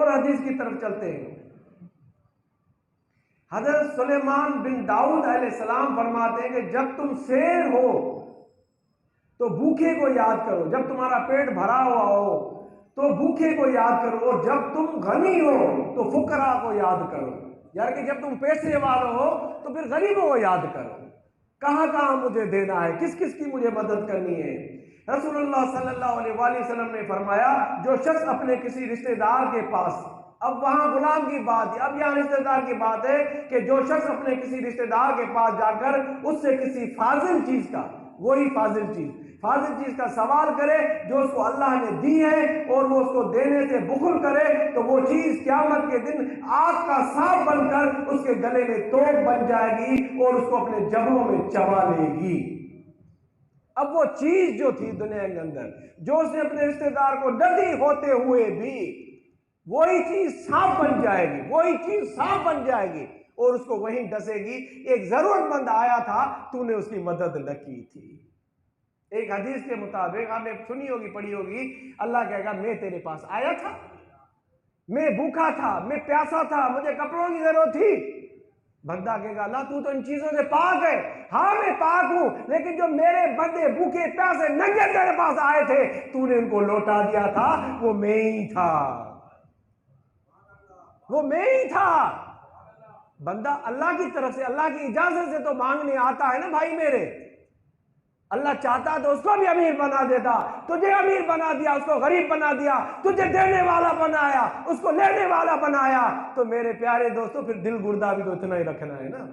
और हदीस की तरफ चलते हैं। हजरत सुलेमान बिन दाऊद अलैहिस्सलाम फरमाते हैं कि जब तुम शेर हो तो भूखे को याद करो, जब तुम्हारा पेट भरा हुआ हो तो भूखे को याद करो, और जब तुम गनी हो तो फुकरा को याद करो। यानी कि जब तुम पैसे वाले हो तो फिर गरीबों को याद करो। कहाँ कहाँ मुझे देना है, किस किस की मुझे मदद करनी है। रसूलुल्लाह सल्लल्लाहु अलैहि वसल्लम ने फरमाया, जो शख्स अपने किसी रिश्तेदार के पास, अब वहां गुलाम की बात है, अब यहाँ रिश्तेदार की बात है कि जो शख्स अपने किसी रिश्तेदार के पास जाकर उससे किसी फाजिल चीज का, वही फाजिल चीज का सवाल करे जो उसको अल्लाह ने दी है और वो उसको देने से बुखल करे, तो वो चीज क़यामत के दिन आग का सांप बनकर उसके गले में तोप बन जाएगी और उसको अपने जबड़ों में चबा लेगी। अब वो चीज जो थी दुनिया के अंदर, जो उसने अपने रिश्तेदार को नदी होते हुए भी, वही चीज सांप बन जाएगी, वही चीज सांप बन जाएगी और उसको वहीं डसेगी। एक जरूरतमंद आया था, तूने उसकी मदद न की थी। एक हदीस के मुताबिक, आपने सुनी होगी, पढ़ी होगी, अल्लाह कहेगा मैं तेरे पास आया था, मैं भूखा था, मैं प्यासा था, मुझे कपड़ों की जरूरत थी। बंदा कहेगा अल्लाह तू तो इन चीजों से पाक है। हाँ मैं पाक हूं, लेकिन जो मेरे बंदे भूखे प्यासे नंगे तेरे पास आए थे, तूने उनको लौटा दिया था, वो मैं ही था, वो मैं ही था। बंदा अल्लाह की तरफ से, अल्लाह की इजाजत से तो मांगने आता है ना भाई मेरे। अल्लाह चाहता तो उसको भी अमीर बना देता, तुझे अमीर बना दिया, उसको गरीब बना दिया, तुझे देने वाला बनाया, उसको लेने वाला बनाया। तो मेरे प्यारे दोस्तों, फिर दिल गुर्दा भी तो इतना ही रखना है ना।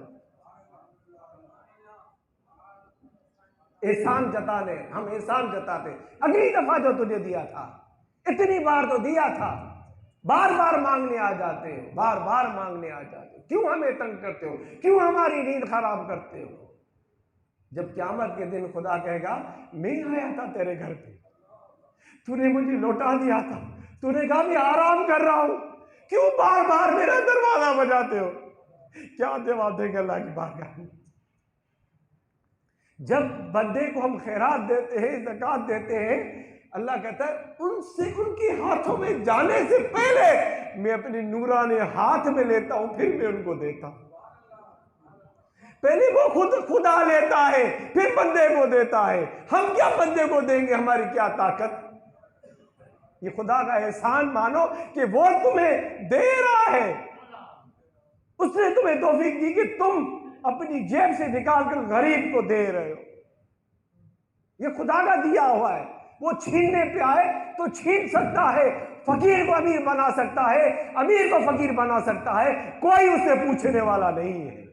एहसान जताने, हम एहसान जताते, अगली दफा जो तुझे दिया था, इतनी बार तो दिया था, बार बार मांगने आ जाते हो, बार बार मांगने आ जाते हो, क्यों हमें तंग करते हो, क्यों हमारी नींद खराब करते हो। जब क़यामत के दिन खुदा कहेगा मैं आया था तेरे घर पे, तूने मुझे लौटा दिया था, तूने कहा मैं आराम कर रहा हूं, क्यों बार बार मेरा दरवाजा बजाते हो। क्या जवाब देंगे अल्लाह की बारगाह में। जब बंदे को हम खैरात देते हैं, ज़कात देते हैं, अल्लाह कहता है उनसे, उनके हाथों में जाने से पहले मैं अपनी नूरानी हाथ में लेता हूं, फिर मैं उनको देता हूं। पहले वो खुदा लेता है, फिर बंदे को देता है। हम क्या बंदे को देंगे, हमारी क्या ताकत। ये खुदा का एहसान मानो कि वो तुम्हें दे रहा है, उसने तुम्हें तौफीक दी कि तुम अपनी जेब से निकालकर गरीब को दे रहे हो। ये खुदा का दिया हुआ है। वो छीनने पे आए तो छीन सकता है, फकीर को अमीर बना सकता है, अमीर को फकीर बना सकता है, कोई उससे पूछने वाला नहीं है।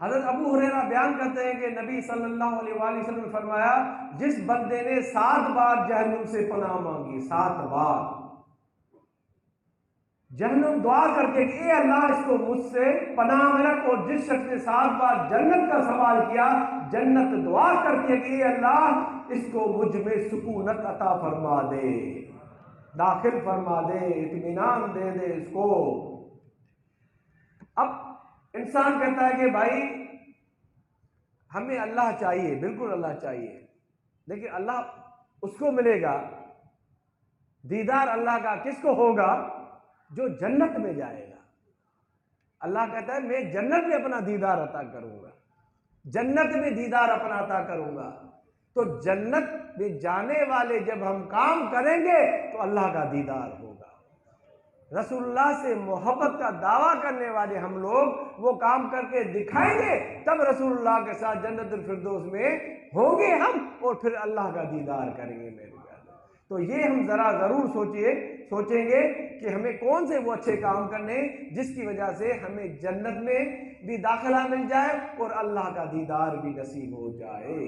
हज़रत अबू हुरैरा बयान करते हैं कि नबी सल्लल्लाहु अलैहि वसल्लम ने फरमाया, जिस बंदे ने 7 बार जहन्नुम से पनाह मांगी, 7 बार जहन्नुम दुआ करके कि ए अल्लाह इसको मुझसे पनाह में रख, और जिस शख्स ने 7 बार जन्नत का सवाल किया, जन्नत दुआ करती है कि ए अल्लाह इसको मुझ में सुकूनत अता फरमा दे, दाखिल फरमा दे, इत्मीनान दे दे इसको। अब इंसान कहता है कि भाई हमें अल्लाह चाहिए, बिल्कुल अल्लाह चाहिए, लेकिन अल्लाह उसको मिलेगा, दीदार अल्लाह का किसको होगा, जो जन्नत में जाएगा। अल्लाह कहता है मैं जन्नत में अपना दीदार अता करूंगा, जन्नत में दीदार अपना अता करूंगा। तो जन्नत में जाने वाले जब हम काम करेंगे तो अल्लाह का दीदार होगा। रसूलुल्लाह से मोहब्बत का दावा करने वाले हम लोग वो काम करके दिखाएंगे, तब रसूलुल्लाह के साथ जन्नतुल फिरदौस में होंगे हम, और फिर अल्लाह का दीदार करेंगे मेरे प्यारे। तो ये हम जरा जरूर सोचेंगे कि हमें कौन से वो अच्छे काम करने जिसकी वजह से हमें जन्नत में भी दाखिला मिल जाए और अल्लाह का दीदार भी नसीब हो जाए।